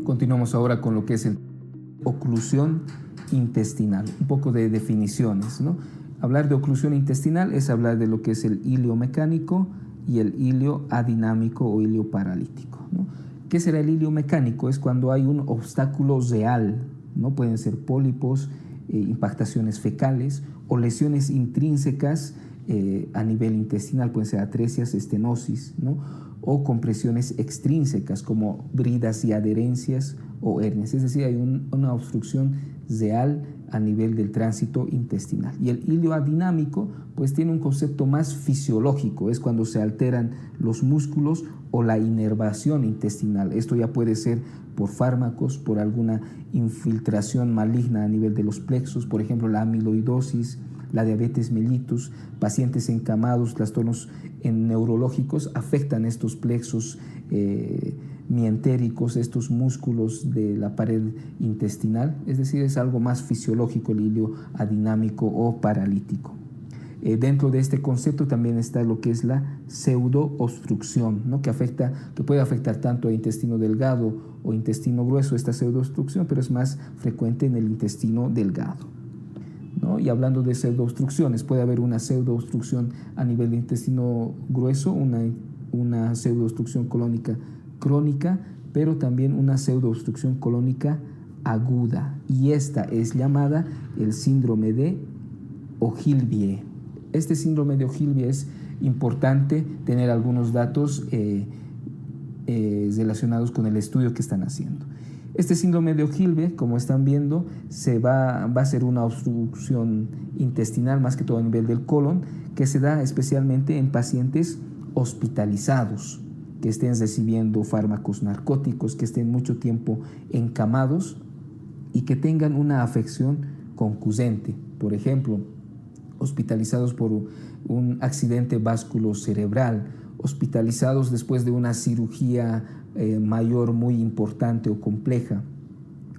Continuamos ahora con lo que es el oclusión intestinal, un poco de definiciones, ¿no? Hablar de oclusión intestinal es hablar de lo que es el hilio mecánico y el hilio adinámico o hilio paralítico, ¿no? ¿Qué será el hilio mecánico? Es cuando hay un obstáculo real, ¿no? Pueden ser pólipos, impactaciones fecales o lesiones intrínsecas a nivel intestinal, pueden ser atresias, estenosis, ¿no? O compresiones extrínsecas como bridas y adherencias o hernias, es decir, hay una obstrucción real a nivel del tránsito intestinal. Y el hilio adinámico pues tiene un concepto más fisiológico, es cuando se alteran los músculos o la inervación intestinal. Esto ya puede ser por fármacos, por alguna infiltración maligna a nivel de los plexos, por ejemplo la amiloidosis, la diabetes mellitus, pacientes encamados, trastornos neurológicos afectan estos plexos mientéricos, estos músculos de la pared intestinal, es decir, es algo más fisiológico el hilio adinámico o paralítico. Dentro de este concepto también está lo que es la pseudoobstrucción, ¿no? que puede afectar tanto a intestino delgado o intestino grueso, esta pseudoobstrucción, pero es más frecuente en el intestino delgado, ¿no? Y hablando de pseudoobstrucciones, puede haber una pseudoobstrucción a nivel de intestino grueso, una pseudoobstrucción colónica crónica, pero también una pseudoobstrucción colónica aguda, y esta es llamada el síndrome de Ogilvie. Este síndrome de Ogilvie es importante tener algunos datos relacionados con el estudio que están haciendo. Este síndrome de Ogilvie, como están viendo, va a ser una obstrucción intestinal, más que todo a nivel del colon, que se da especialmente en pacientes hospitalizados, que estén recibiendo fármacos narcóticos, que estén mucho tiempo encamados y que tengan una afección concurrente. Por ejemplo, hospitalizados por un accidente vasculocerebral, hospitalizados después de una cirugía mayor muy importante o compleja,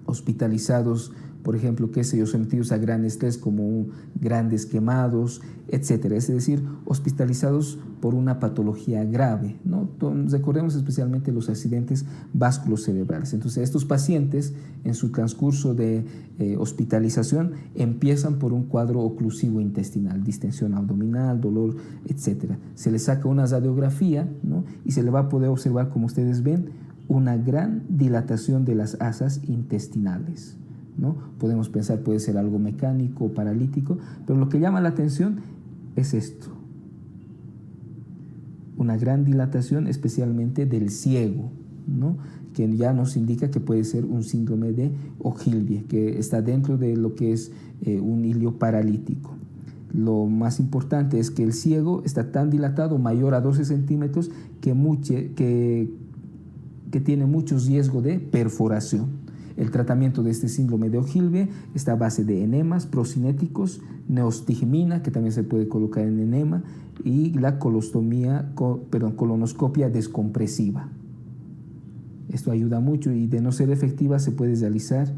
hospitalizados, por ejemplo, sometidos a gran estrés como grandes quemados, etcétera. Es decir, hospitalizados por una patología grave, ¿no? Recordemos especialmente los accidentes vasculocerebrales. Entonces, estos pacientes, en su transcurso de hospitalización, empiezan por un cuadro oclusivo intestinal, distensión abdominal, dolor, etcétera. Se les saca una radiografía, ¿no? Y se le va a poder observar, como ustedes ven, una gran dilatación de las asas intestinales, ¿no? Podemos pensar puede ser algo mecánico o paralítico, pero lo que llama la atención es esto, una gran dilatación especialmente del ciego, ¿no? Que ya nos indica que puede ser un síndrome de Ogilvie, que está dentro de lo que es un hilio paralítico. Lo más importante es que el ciego está tan dilatado, mayor a 12 centímetros, que tiene mucho riesgo de perforación. El tratamiento de este síndrome de Ogilvie está a base de enemas procinéticos, neostigmina, que también se puede colocar en enema, y la colonoscopia descompresiva. Esto ayuda mucho y de no ser efectiva se puede realizar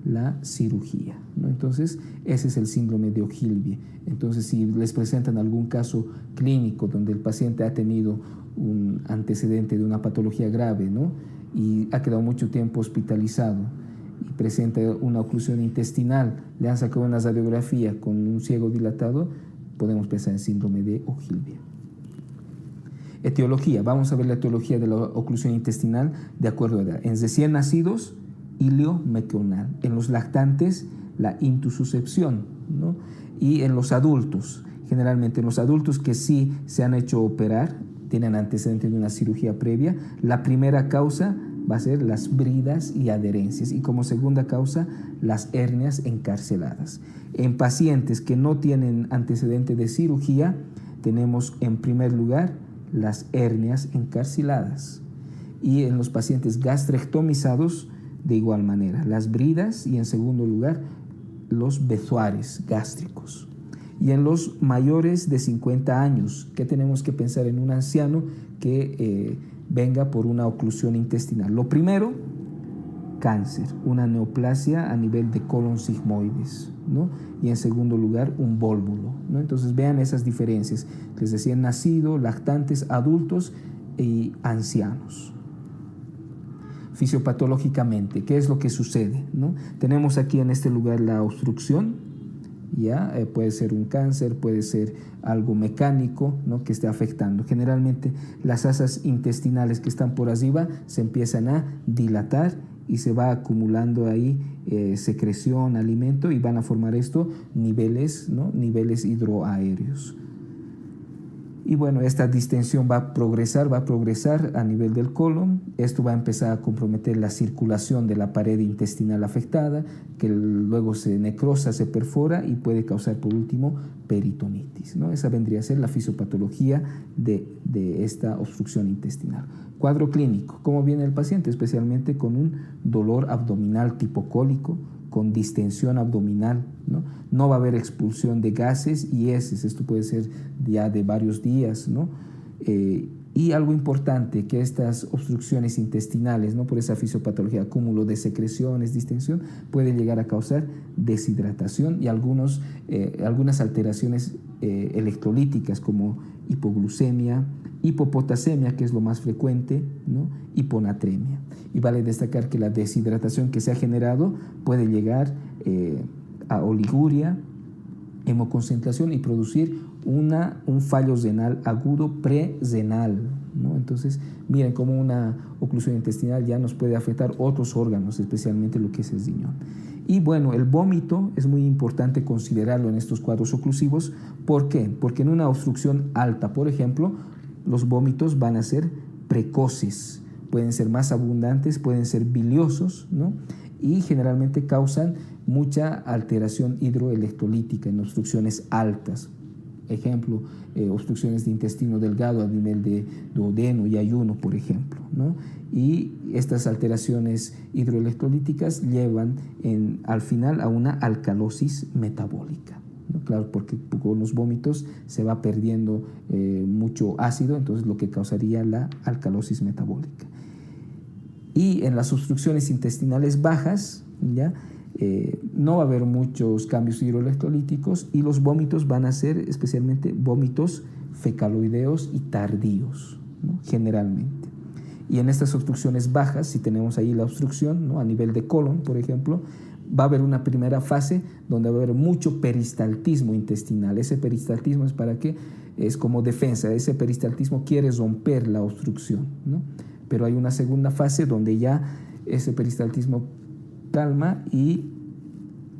la cirugía, ¿no? Entonces, ese es el síndrome de Ogilvie. Entonces, si les presentan algún caso clínico donde el paciente ha tenido un antecedente de una patología grave, ¿no? Y ha quedado mucho tiempo hospitalizado y presenta una oclusión intestinal, le han sacado una radiografía con un ciego dilatado, podemos pensar en síndrome de Ogilvie. Etiología, vamos a ver la etiología de la oclusión intestinal de acuerdo a edad. En recién nacidos, hilio mequional. En los lactantes, la intususcepción, ¿no? Y en los adultos, generalmente en los adultos que sí se han hecho operar, tienen antecedentes de una cirugía previa, la primera causa va a ser las bridas y adherencias y como segunda causa las hernias encarceladas. En pacientes que no tienen antecedente de cirugía, tenemos en primer lugar las hernias encarceladas y en los pacientes gastrectomizados de igual manera, las bridas y en segundo lugar los bezoares gástricos. Y en los mayores de 50 años, ¿qué tenemos que pensar en un anciano que venga por una oclusión intestinal? Lo primero, cáncer, una neoplasia a nivel de colon sigmoides, ¿no? Y en segundo lugar, un vólvulo, ¿no? Entonces vean esas diferencias, les decía, nacido, lactantes, adultos y ancianos. fisiopatológicamente, ¿qué es lo que sucede, ¿no? Tenemos aquí en este lugar la obstrucción, ¿ya? Puede ser un cáncer, puede ser algo mecánico, ¿no? Que esté afectando. Generalmente las asas intestinales que están por arriba se empiezan a dilatar y se va acumulando ahí secreción, alimento, y van a formar esto niveles, ¿no? Niveles hidroaéreos. Y bueno, esta distensión va a progresar a nivel del colon. Esto va a empezar a comprometer la circulación de la pared intestinal afectada, que luego se necrosa, se perfora y puede causar por último peritonitis, ¿no? Esa vendría a ser la fisiopatología de esta obstrucción intestinal. Cuadro clínico, ¿cómo viene el paciente? Especialmente con un dolor abdominal tipo cólico, con distensión abdominal, ¿no? No va a haber expulsión de gases y heces, esto puede ser ya de varios días, ¿no? Y algo importante, que estas obstrucciones intestinales, ¿no? Por esa fisiopatología, acúmulo de secreciones, distensión, puede llegar a causar deshidratación y algunas alteraciones electrolíticas como hipoglucemia, hipopotasemia, que es lo más frecuente, ¿no? Hiponatremia. Y vale destacar que la deshidratación que se ha generado puede llegar a oliguria, hemoconcentración y producir un fallo renal agudo pre-renal, ¿no? Entonces, miren cómo una oclusión intestinal ya nos puede afectar otros órganos, especialmente lo que es el riñón. Y bueno, el vómito es muy importante considerarlo en estos cuadros oclusivos. ¿Por qué? Porque en una obstrucción alta, por ejemplo, los vómitos van a ser precoces, pueden ser más abundantes, pueden ser biliosos, ¿no? Y generalmente causan mucha alteración hidroelectrolítica en obstrucciones altas. Ejemplo, obstrucciones de intestino delgado a nivel de duodeno y ayuno, por ejemplo, ¿no? Y estas alteraciones hidroelectrolíticas llevan al final a una alcalosis metabólica, ¿no? Claro, porque con los vómitos se va perdiendo mucho ácido, entonces lo que causaría la alcalosis metabólica. Y en las obstrucciones intestinales bajas, ¿ya? No va a haber muchos cambios hidroelectrolíticos y los vómitos van a ser especialmente vómitos fecaloideos y tardíos, ¿no? Generalmente. Y en estas obstrucciones bajas, si tenemos ahí la obstrucción, ¿no? A nivel de colon, por ejemplo, va a haber una primera fase donde va a haber mucho peristaltismo intestinal. Ese peristaltismo es para qué? Es como defensa. Ese peristaltismo quiere romper la obstrucción, ¿no? Pero hay una segunda fase donde ya ese peristaltismo calma y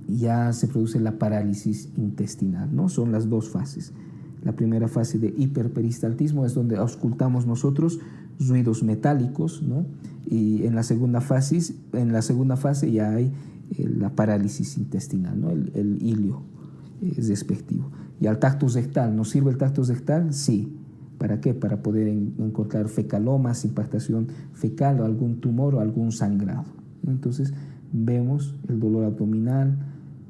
ya se produce la parálisis intestinal, ¿no? Son las dos fases. La primera fase de hiperperistaltismo es donde auscultamos nosotros ruidos metálicos, ¿no? Y en la segunda fase ya hay la parálisis intestinal, ¿no? El hilio respectivo. Y al tacto rectal, ¿nos sirve el tacto rectal? Sí. ¿Para qué? Para poder encontrar fecalomas, impactación fecal o algún tumor o algún sangrado, ¿no? Entonces vemos el dolor abdominal,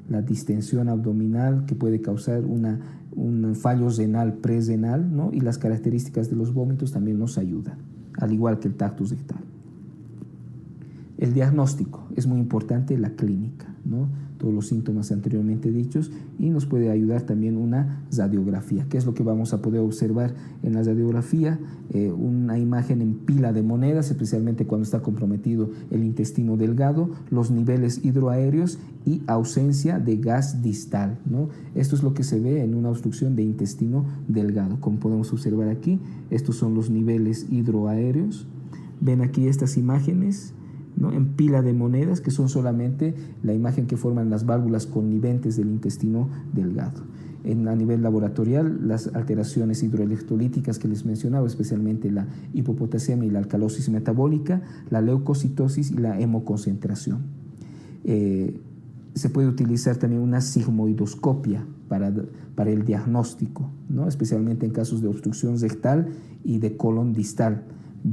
la distensión abdominal que puede causar un fallo renal, pre-renal, ¿no? Y las características de los vómitos también nos ayudan, al igual que el tacto rectal. El diagnóstico es muy importante, la clínica, ¿no? Todos los síntomas anteriormente dichos, y nos puede ayudar también una radiografía. ¿Qué es lo que vamos a poder observar en la radiografía? Una imagen en pila de monedas, especialmente cuando está comprometido el intestino delgado, los niveles hidroaéreos y ausencia de gas distal, ¿no? Esto es lo que se ve en una obstrucción de intestino delgado. Como podemos observar aquí, estos son los niveles hidroaéreos. Ven aquí estas imágenes, ¿no? En pila de monedas, que son solamente la imagen que forman las válvulas conniventes del intestino delgado. A nivel laboratorial, las alteraciones hidroelectrolíticas que les mencionaba, especialmente la hipopotasemia y la alcalosis metabólica, la leucocitosis y la hemoconcentración. Se puede utilizar también una sigmoidoscopia para el diagnóstico, ¿no? Especialmente en casos de obstrucción rectal y de colon distal.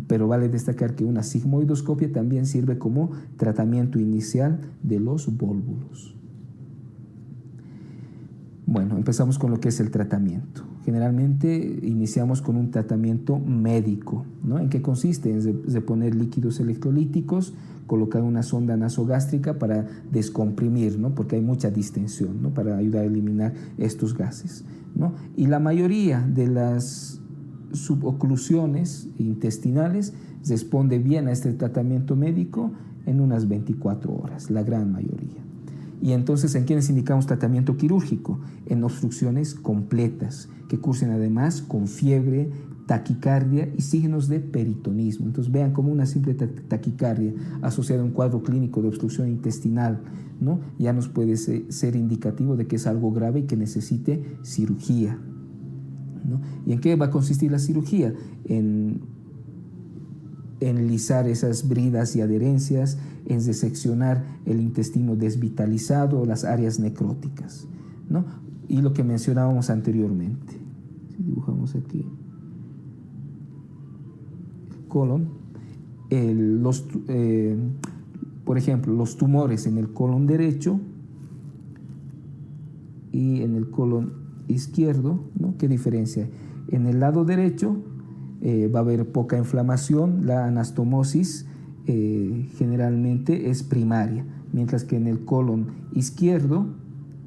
Pero vale destacar que una sigmoidoscopia también sirve como tratamiento inicial de los vólvulos. Bueno, empezamos con lo que es el tratamiento. Generalmente iniciamos con un tratamiento médico, ¿no? ¿En qué consiste? En reponer líquidos electrolíticos, colocar una sonda nasogástrica para descomprimir, ¿no? Porque hay mucha distensión, ¿no? Para ayudar a eliminar estos gases, ¿no? Y la mayoría de las suboclusiones intestinales responde bien a este tratamiento médico en unas 24 horas, la gran mayoría. Y entonces, ¿en quiénes indicamos tratamiento quirúrgico? En obstrucciones completas, que cursen además con fiebre, taquicardia y signos de peritonismo. Entonces, vean cómo una simple taquicardia asociada a un cuadro clínico de obstrucción intestinal, ¿no?, ya nos puede ser indicativo de que es algo grave y que necesite cirugía, ¿no? ¿Y en qué va a consistir la cirugía? En lisar esas bridas y adherencias, en diseccionar el intestino desvitalizado, las áreas necróticas, ¿no? Y lo que mencionábamos anteriormente. Si dibujamos aquí el colon, por ejemplo, los tumores en el colon derecho y en el colon izquierdo, ¿no? ¿Qué diferencia hay? En el lado derecho va a haber poca inflamación, la anastomosis generalmente es primaria, mientras que en el colon izquierdo,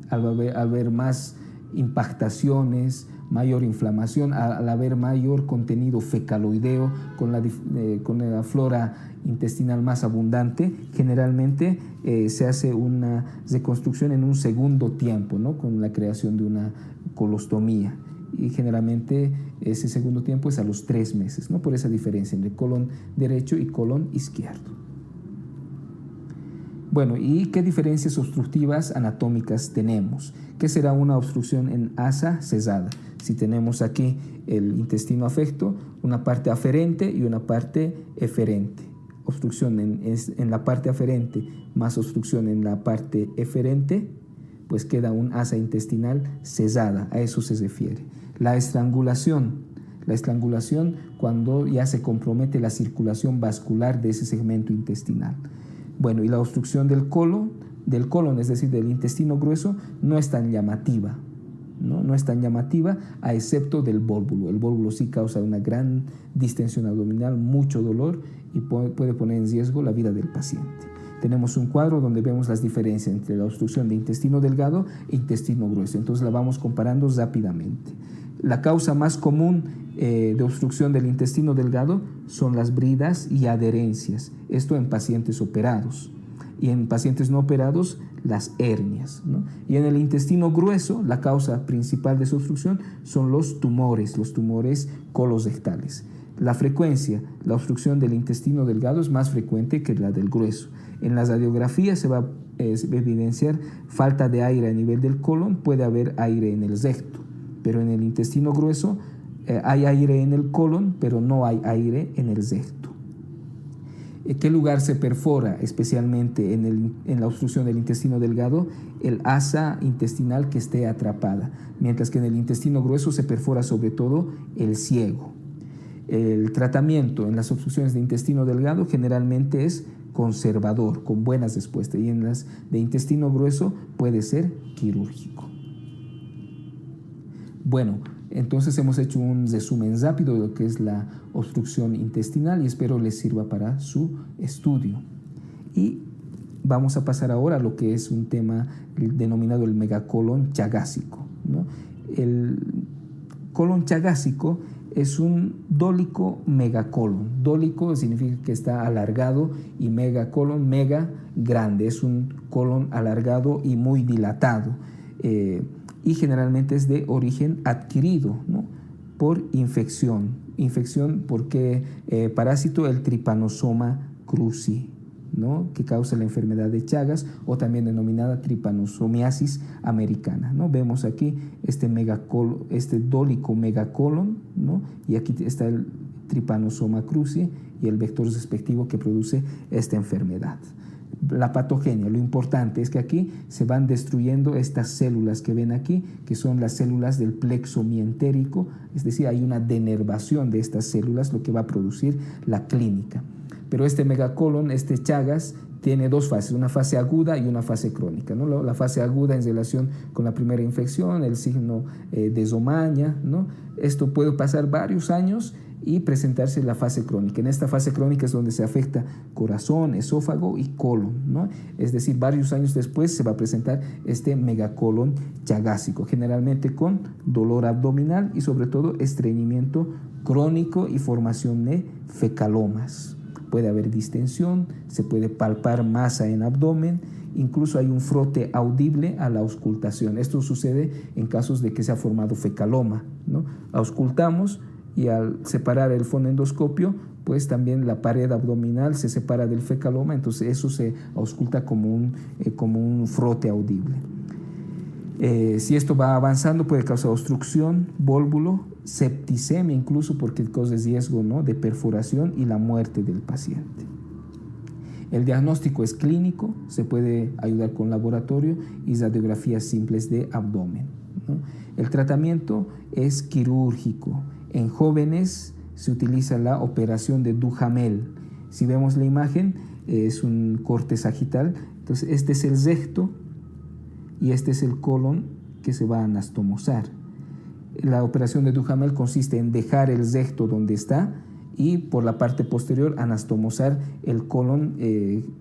al haber más impactaciones, mayor inflamación, al haber mayor contenido fecaloideo, con la flora intestinal más abundante, generalmente se hace una reconstrucción en un segundo tiempo, ¿no?, con la creación de una colostomía. Y generalmente ese segundo tiempo es a los 3 meses, ¿no?, por esa diferencia entre colon derecho y colon izquierdo. Bueno, ¿y qué diferencias obstructivas anatómicas tenemos? ¿Qué será una obstrucción en asa cesada? Si tenemos aquí el intestino afecto, una parte aferente y una parte eferente. Obstrucción en la parte aferente más obstrucción en la parte eferente, pues queda un asa intestinal cesada, a eso se refiere. La estrangulación cuando ya se compromete la circulación vascular de ese segmento intestinal. Bueno, y la obstrucción del colon, es decir, del intestino grueso, no es tan llamativa, ¿no? No es tan llamativa, a excepto del vólvulo. El vólvulo sí causa una gran distensión abdominal, mucho dolor y puede poner en riesgo la vida del paciente. Tenemos un cuadro donde vemos las diferencias entre la obstrucción de intestino delgado e intestino grueso. Entonces la vamos comparando rápidamente. La causa más común de obstrucción del intestino delgado son las bridas y adherencias. Esto en pacientes operados. Y en pacientes no operados, las hernias, ¿no? Y en el intestino grueso, la causa principal de su obstrucción son los tumores colosrectales. La frecuencia, la obstrucción del intestino delgado es más frecuente que la del grueso. En las radiografías se va a evidenciar falta de aire a nivel del colon, puede haber aire en el recto, pero en el intestino grueso hay aire en el colon, pero no hay aire en el recto. ¿Qué lugar se perfora especialmente en la obstrucción del intestino delgado? El asa intestinal que esté atrapada, mientras que en el intestino grueso se perfora sobre todo el ciego. El tratamiento en las obstrucciones de intestino delgado generalmente es conservador, con buenas respuestas, y en las de intestino grueso puede ser quirúrgico. Bueno, entonces hemos hecho un resumen rápido de lo que es la obstrucción intestinal y espero les sirva para su estudio. Y vamos a pasar ahora a lo que es un tema denominado el megacolon chagásico, ¿no? El colon chagásico es un dólico megacolon. Dólico significa que está alargado y megacolon, mega, grande. Es un colon alargado y muy dilatado. Y generalmente es de origen adquirido, ¿no?, por infección. Infección porque parásito el Trypanosoma cruzi, ¿no?, que causa la enfermedad de Chagas o también denominada tripanosomiasis americana, ¿no? Vemos aquí este dólico megacolon, ¿no?, y aquí está el Trypanosoma cruzi y el vector respectivo que produce esta enfermedad. La patogenia, lo importante es que aquí se van destruyendo estas células que ven aquí, que son las células del plexo mientérico, es decir, hay una denervación de estas células, lo que va a producir la clínica. Pero este megacolon, este Chagas, tiene 2 fases, una fase aguda y una fase crónica, ¿no? La fase aguda en relación con la primera infección, el signo de Zomaña, ¿no? Esto puede pasar varios años y presentarse la fase crónica. En esta fase crónica es donde se afecta corazón, esófago y colon, ¿no? Es decir, varios años después se va a presentar este megacolon chagásico, generalmente con dolor abdominal y sobre todo estreñimiento crónico y formación de fecalomas. Puede haber distensión, se puede palpar masa en abdomen, incluso hay un frote audible a la auscultación. Esto sucede en casos de que se ha formado fecaloma, ¿no? Auscultamos y al separar el fonendoscopio, pues también la pared abdominal se separa del fecaloma, entonces eso se ausculta como un frote audible. Si esto va avanzando puede causar obstrucción, vólvulo, septicemia incluso porque causa riesgo, ¿no?, de perforación y la muerte del paciente. El diagnóstico es clínico, se puede ayudar con laboratorio y radiografías simples de abdomen, ¿no? El tratamiento es quirúrgico. En jóvenes se utiliza la operación de Duhamel. Si vemos la imagen, es un corte sagital. Entonces, este es el recto y este es el colon que se va a anastomosar. La operación de Duhamel consiste en dejar el recto donde está y por la parte posterior anastomosar el colon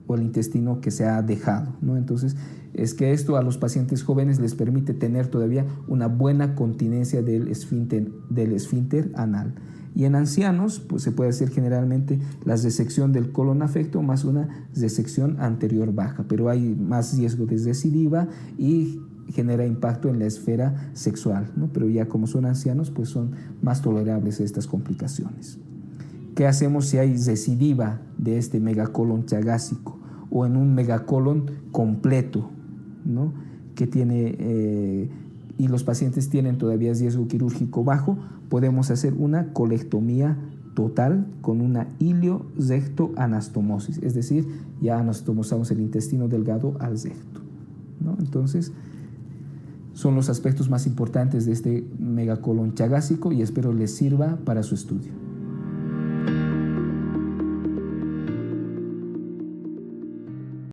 o el intestino que se ha dejado, ¿no? Entonces, es que esto a los pacientes jóvenes les permite tener todavía una buena continencia del esfínter anal. Y en ancianos, pues se puede hacer generalmente la resección del colon afecto más una resección anterior baja, pero hay más riesgo de recidiva y genera impacto en la esfera sexual, ¿no? Pero ya como son ancianos, pues son más tolerables estas complicaciones. ¿Qué hacemos si hay recidiva de este megacolon chagásico o en un megacolon completo, ¿no?, que tiene y los pacientes tienen todavía riesgo quirúrgico bajo? Podemos hacer una colectomía total con una ilio-recto-anastomosis, es decir, ya anastomosamos el intestino delgado al recto, ¿no? Entonces, son los aspectos más importantes de este megacolon chagásico y espero les sirva para su estudio.